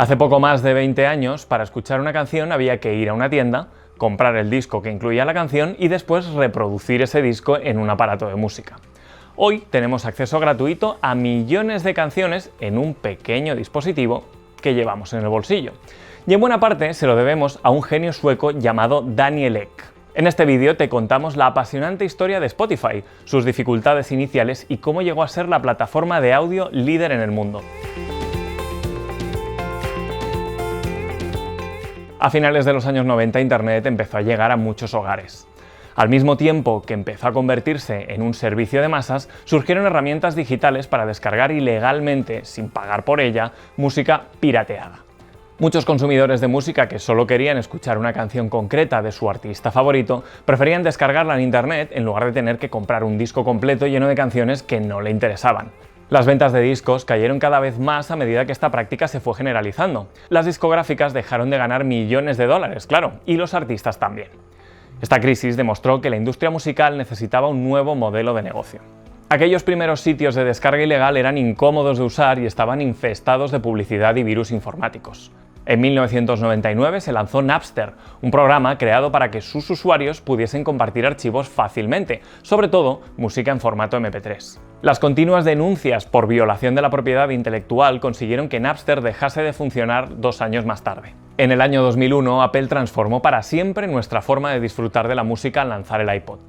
Hace poco más de 20 años, para escuchar una canción había que ir a una tienda, comprar el disco que incluía la canción y después reproducir ese disco en un aparato de música. Hoy tenemos acceso gratuito a millones de canciones en un pequeño dispositivo que llevamos en el bolsillo. Y en buena parte se lo debemos a un genio sueco llamado Daniel Ek. En este vídeo te contamos la apasionante historia de Spotify, sus dificultades iniciales y cómo llegó a ser la plataforma de audio líder en el mundo. A finales de los años 90, Internet empezó a llegar a muchos hogares. Al mismo tiempo que empezó a convertirse en un servicio de masas, surgieron herramientas digitales para descargar ilegalmente, sin pagar por ella, música pirateada. Muchos consumidores de música que solo querían escuchar una canción concreta de su artista favorito, preferían descargarla en Internet en lugar de tener que comprar un disco completo lleno de canciones que no le interesaban. Las ventas de discos cayeron cada vez más a medida que esta práctica se fue generalizando. Las discográficas dejaron de ganar millones de dólares, claro, y los artistas también. Esta crisis demostró que la industria musical necesitaba un nuevo modelo de negocio. Aquellos primeros sitios de descarga ilegal eran incómodos de usar y estaban infestados de publicidad y virus informáticos. En 1999 se lanzó Napster, un programa creado para que sus usuarios pudiesen compartir archivos fácilmente, sobre todo música en formato MP3. Las continuas denuncias por violación de la propiedad intelectual consiguieron que Napster dejase de funcionar 2 años más tarde. En el año 2001, Apple transformó para siempre nuestra forma de disfrutar de la música al lanzar el iPod.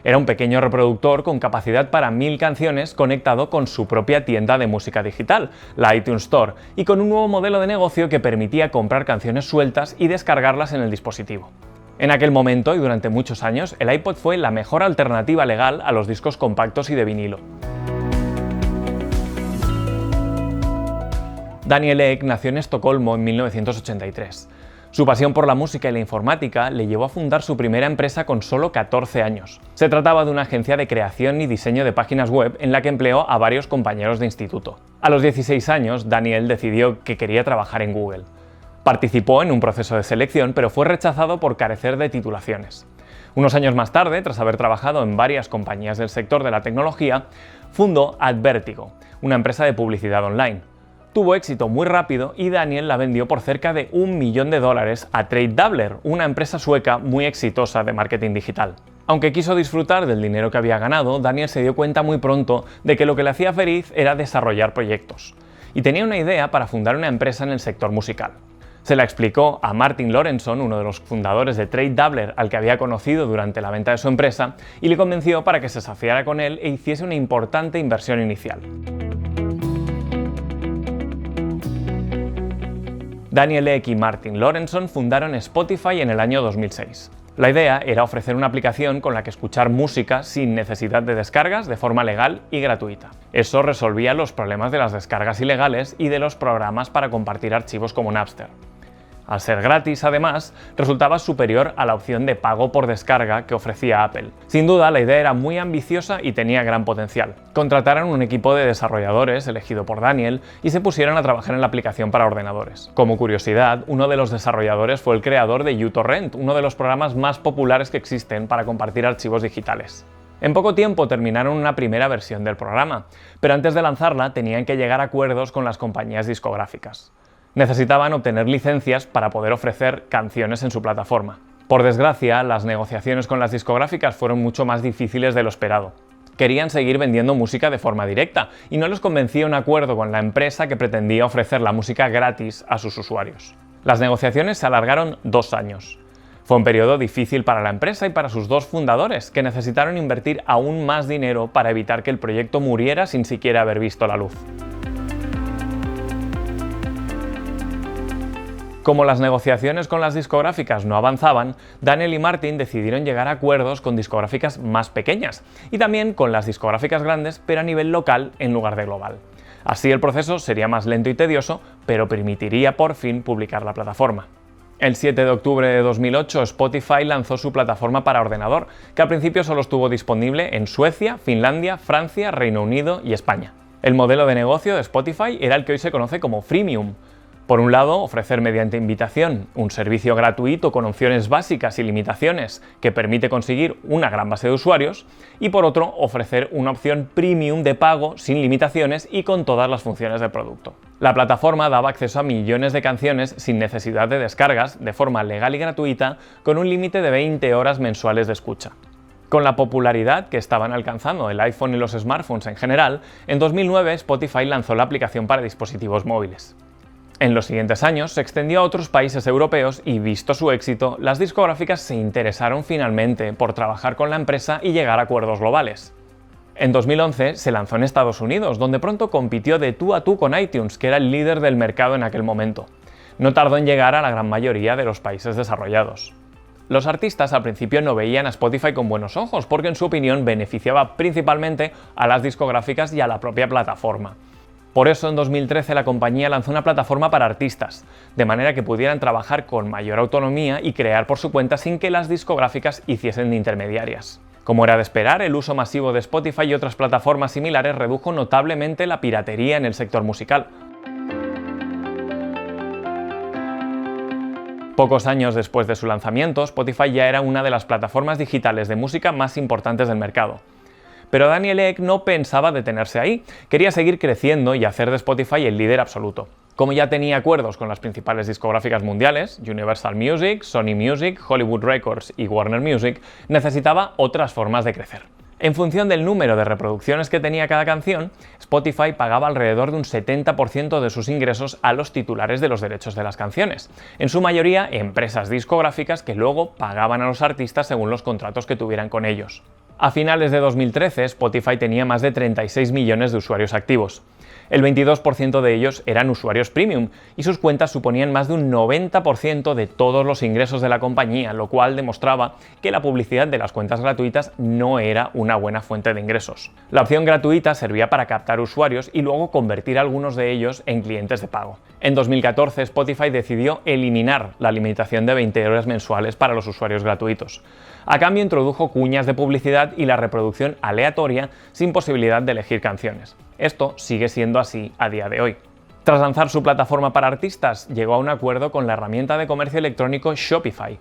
Era un pequeño reproductor con capacidad para 1000 canciones conectado con su propia tienda de música digital, la iTunes Store, y con un nuevo modelo de negocio que permitía comprar canciones sueltas y descargarlas en el dispositivo. En aquel momento y durante muchos años, el iPod fue la mejor alternativa legal a los discos compactos y de vinilo. Daniel Ek nació en Estocolmo en 1983. Su pasión por la música y la informática le llevó a fundar su primera empresa con solo 14 años. Se trataba de una agencia de creación y diseño de páginas web en la que empleó a varios compañeros de instituto. A los 16 años, Daniel decidió que quería trabajar en Google. Participó en un proceso de selección, pero fue rechazado por carecer de titulaciones. Unos años más tarde, tras haber trabajado en varias compañías del sector de la tecnología, fundó Advertigo, una empresa de publicidad online. Tuvo éxito muy rápido y Daniel la vendió por cerca de $1 millón a TradeDoubler, una empresa sueca muy exitosa de marketing digital. Aunque quiso disfrutar del dinero que había ganado, Daniel se dio cuenta muy pronto de que lo que le hacía feliz era desarrollar proyectos. Y tenía una idea para fundar una empresa en el sector musical. Se la explicó a Martin Lorentzon, uno de los fundadores de TradeDoubler al que había conocido durante la venta de su empresa, y le convenció para que se asociara con él e hiciese una importante inversión inicial. Daniel Ek y Martin Lorentzon fundaron Spotify en el año 2006. La idea era ofrecer una aplicación con la que escuchar música sin necesidad de descargas de forma legal y gratuita. Eso resolvía los problemas de las descargas ilegales y de los programas para compartir archivos como Napster. Al ser gratis, además, resultaba superior a la opción de pago por descarga que ofrecía Apple. Sin duda, la idea era muy ambiciosa y tenía gran potencial. Contrataron un equipo de desarrolladores elegido por Daniel y se pusieron a trabajar en la aplicación para ordenadores. Como curiosidad, uno de los desarrolladores fue el creador de uTorrent, uno de los programas más populares que existen para compartir archivos digitales. En poco tiempo terminaron una primera versión del programa, pero antes de lanzarla tenían que llegar a acuerdos con las compañías discográficas. Necesitaban obtener licencias para poder ofrecer canciones en su plataforma. Por desgracia, las negociaciones con las discográficas fueron mucho más difíciles de lo esperado. Querían seguir vendiendo música de forma directa y no les convencía un acuerdo con la empresa que pretendía ofrecer la música gratis a sus usuarios. Las negociaciones se alargaron 2 años. Fue un periodo difícil para la empresa y para sus 2 fundadores, que necesitaron invertir aún más dinero para evitar que el proyecto muriera sin siquiera haber visto la luz. Como las negociaciones con las discográficas no avanzaban, Daniel y Martin decidieron llegar a acuerdos con discográficas más pequeñas y también con las discográficas grandes, pero a nivel local en lugar de global. Así el proceso sería más lento y tedioso, pero permitiría por fin publicar la plataforma. El 7 de octubre de 2008, Spotify lanzó su plataforma para ordenador, que al principio solo estuvo disponible en Suecia, Finlandia, Francia, Reino Unido y España. El modelo de negocio de Spotify era el que hoy se conoce como freemium. Por un lado, ofrecer mediante invitación un servicio gratuito con opciones básicas y limitaciones que permite conseguir una gran base de usuarios, y por otro, ofrecer una opción premium de pago sin limitaciones y con todas las funciones del producto. La plataforma daba acceso a millones de canciones sin necesidad de descargas, de forma legal y gratuita, con un límite de 20 horas mensuales de escucha. Con la popularidad que estaban alcanzando el iPhone y los smartphones en general, en 2009 Spotify lanzó la aplicación para dispositivos móviles. En los siguientes años se extendió a otros países europeos y, visto su éxito, las discográficas se interesaron finalmente por trabajar con la empresa y llegar a acuerdos globales. En 2011 se lanzó en Estados Unidos, donde pronto compitió de tú a tú con iTunes, que era el líder del mercado en aquel momento. No tardó en llegar a la gran mayoría de los países desarrollados. Los artistas al principio no veían a Spotify con buenos ojos, porque en su opinión beneficiaba principalmente a las discográficas y a la propia plataforma. Por eso en 2013 la compañía lanzó una plataforma para artistas, de manera que pudieran trabajar con mayor autonomía y crear por su cuenta sin que las discográficas hiciesen de intermediarias. Como era de esperar, el uso masivo de Spotify y otras plataformas similares redujo notablemente la piratería en el sector musical. Pocos años después de su lanzamiento, Spotify ya era una de las plataformas digitales de música más importantes del mercado. Pero Daniel Ek no pensaba detenerse ahí, quería seguir creciendo y hacer de Spotify el líder absoluto. Como ya tenía acuerdos con las principales discográficas mundiales, Universal Music, Sony Music, Hollywood Records y Warner Music, necesitaba otras formas de crecer. En función del número de reproducciones que tenía cada canción, Spotify pagaba alrededor de un 70% de sus ingresos a los titulares de los derechos de las canciones, en su mayoría empresas discográficas que luego pagaban a los artistas según los contratos que tuvieran con ellos. A finales de 2013, Spotify tenía más de 36 millones de usuarios activos. El 22% de ellos eran usuarios premium y sus cuentas suponían más de un 90% de todos los ingresos de la compañía, lo cual demostraba que la publicidad de las cuentas gratuitas no era una buena fuente de ingresos. La opción gratuita servía para captar usuarios y luego convertir a algunos de ellos en clientes de pago. En 2014, Spotify decidió eliminar la limitación de 20 horas mensuales para los usuarios gratuitos. A cambio, introdujo cuñas de publicidad y la reproducción aleatoria sin posibilidad de elegir canciones. Esto sigue siendo así a día de hoy. Tras lanzar su plataforma para artistas, llegó a un acuerdo con la herramienta de comercio electrónico Shopify.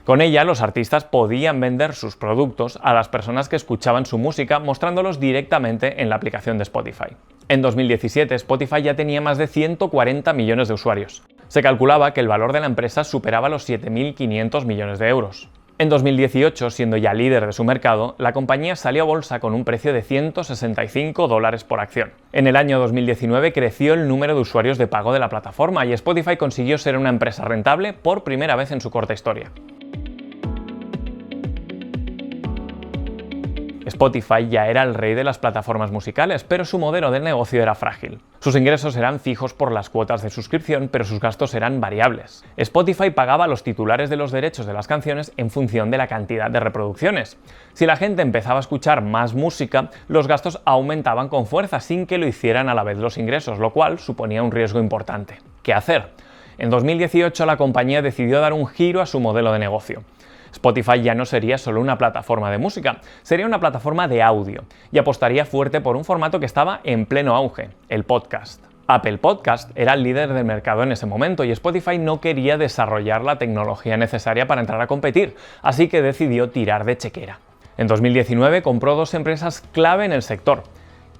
Con ella, los artistas podían vender sus productos a las personas que escuchaban su música, mostrándolos directamente en la aplicación de Spotify. En 2017, Spotify ya tenía más de 140 millones de usuarios. Se calculaba que el valor de la empresa superaba los 7.500 millones de euros. En 2018, siendo ya líder de su mercado, la compañía salió a bolsa con un precio de $165 por acción. En el año 2019 creció el número de usuarios de pago de la plataforma y Spotify consiguió ser una empresa rentable por primera vez en su corta historia. Spotify ya era el rey de las plataformas musicales, pero su modelo de negocio era frágil. Sus ingresos eran fijos por las cuotas de suscripción, pero sus gastos eran variables. Spotify pagaba a los titulares de los derechos de las canciones en función de la cantidad de reproducciones. Si la gente empezaba a escuchar más música, los gastos aumentaban con fuerza sin que lo hicieran a la vez los ingresos, lo cual suponía un riesgo importante. ¿Qué hacer? En 2018 la compañía decidió dar un giro a su modelo de negocio. Spotify ya no sería solo una plataforma de música, sería una plataforma de audio y apostaría fuerte por un formato que estaba en pleno auge, el podcast. Apple Podcast era el líder del mercado en ese momento y Spotify no quería desarrollar la tecnología necesaria para entrar a competir, así que decidió tirar de chequera. En 2019 compró dos empresas clave en el sector: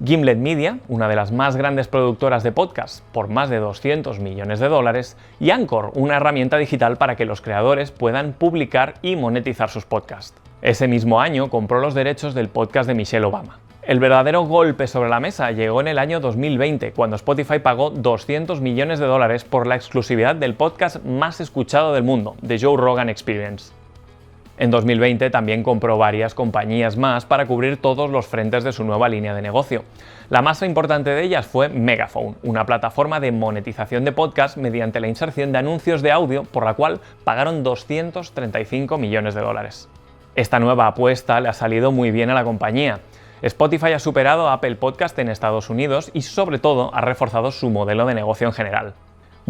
Gimlet Media, una de las más grandes productoras de podcasts, por más de 200 millones de dólares, y Anchor, una herramienta digital para que los creadores puedan publicar y monetizar sus podcasts. Ese mismo año compró los derechos del podcast de Michelle Obama. El verdadero golpe sobre la mesa llegó en el año 2020, cuando Spotify pagó 200 millones de dólares por la exclusividad del podcast más escuchado del mundo, The Joe Rogan Experience. En 2020 también compró varias compañías más para cubrir todos los frentes de su nueva línea de negocio. La más importante de ellas fue Megaphone, una plataforma de monetización de podcast mediante la inserción de anuncios de audio, por la cual pagaron 235 millones de dólares. Esta nueva apuesta le ha salido muy bien a la compañía. Spotify ha superado a Apple Podcast en Estados Unidos y sobre todo ha reforzado su modelo de negocio en general.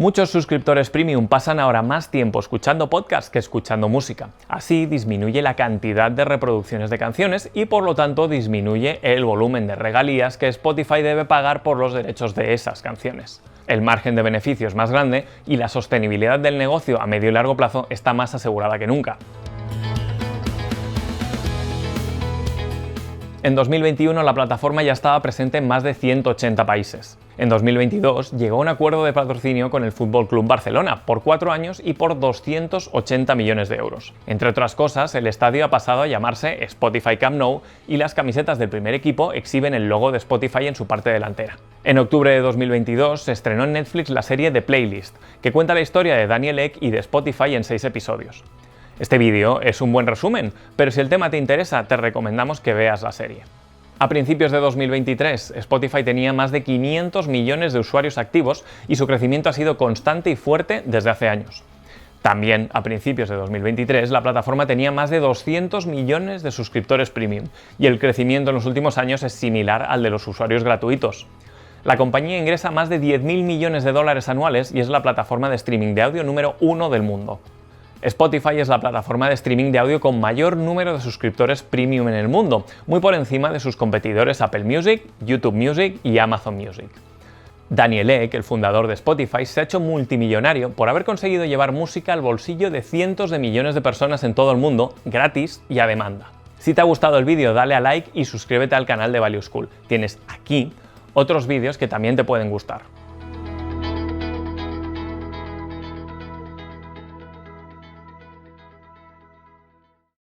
Muchos suscriptores premium pasan ahora más tiempo escuchando podcasts que escuchando música. Así disminuye la cantidad de reproducciones de canciones y por lo tanto disminuye el volumen de regalías que Spotify debe pagar por los derechos de esas canciones. El margen de beneficio es más grande y la sostenibilidad del negocio a medio y largo plazo está más asegurada que nunca. En 2021 la plataforma ya estaba presente en más de 180 países. En 2022 llegó a un acuerdo de patrocinio con el Fútbol Club Barcelona por 4 años y por 280 millones de euros. Entre otras cosas, el estadio ha pasado a llamarse Spotify Camp Nou y las camisetas del primer equipo exhiben el logo de Spotify en su parte delantera. En octubre de 2022 se estrenó en Netflix la serie The Playlist, que cuenta la historia de Daniel Ek y de Spotify en 6 episodios. Este vídeo es un buen resumen, pero si el tema te interesa, te recomendamos que veas la serie. A principios de 2023, Spotify tenía más de 500 millones de usuarios activos y su crecimiento ha sido constante y fuerte desde hace años. También, a principios de 2023, la plataforma tenía más de 200 millones de suscriptores premium y el crecimiento en los últimos años es similar al de los usuarios gratuitos. La compañía ingresa más de 10.000 millones de dólares anuales y es la plataforma de streaming de audio número 1 del mundo. Spotify es la plataforma de streaming de audio con mayor número de suscriptores premium en el mundo, muy por encima de sus competidores Apple Music, YouTube Music y Amazon Music. Daniel Ek, el fundador de Spotify, se ha hecho multimillonario por haber conseguido llevar música al bolsillo de cientos de millones de personas en todo el mundo, gratis y a demanda. Si te ha gustado el vídeo, dale a like y suscríbete al canal de Value School. Tienes aquí otros vídeos que también te pueden gustar.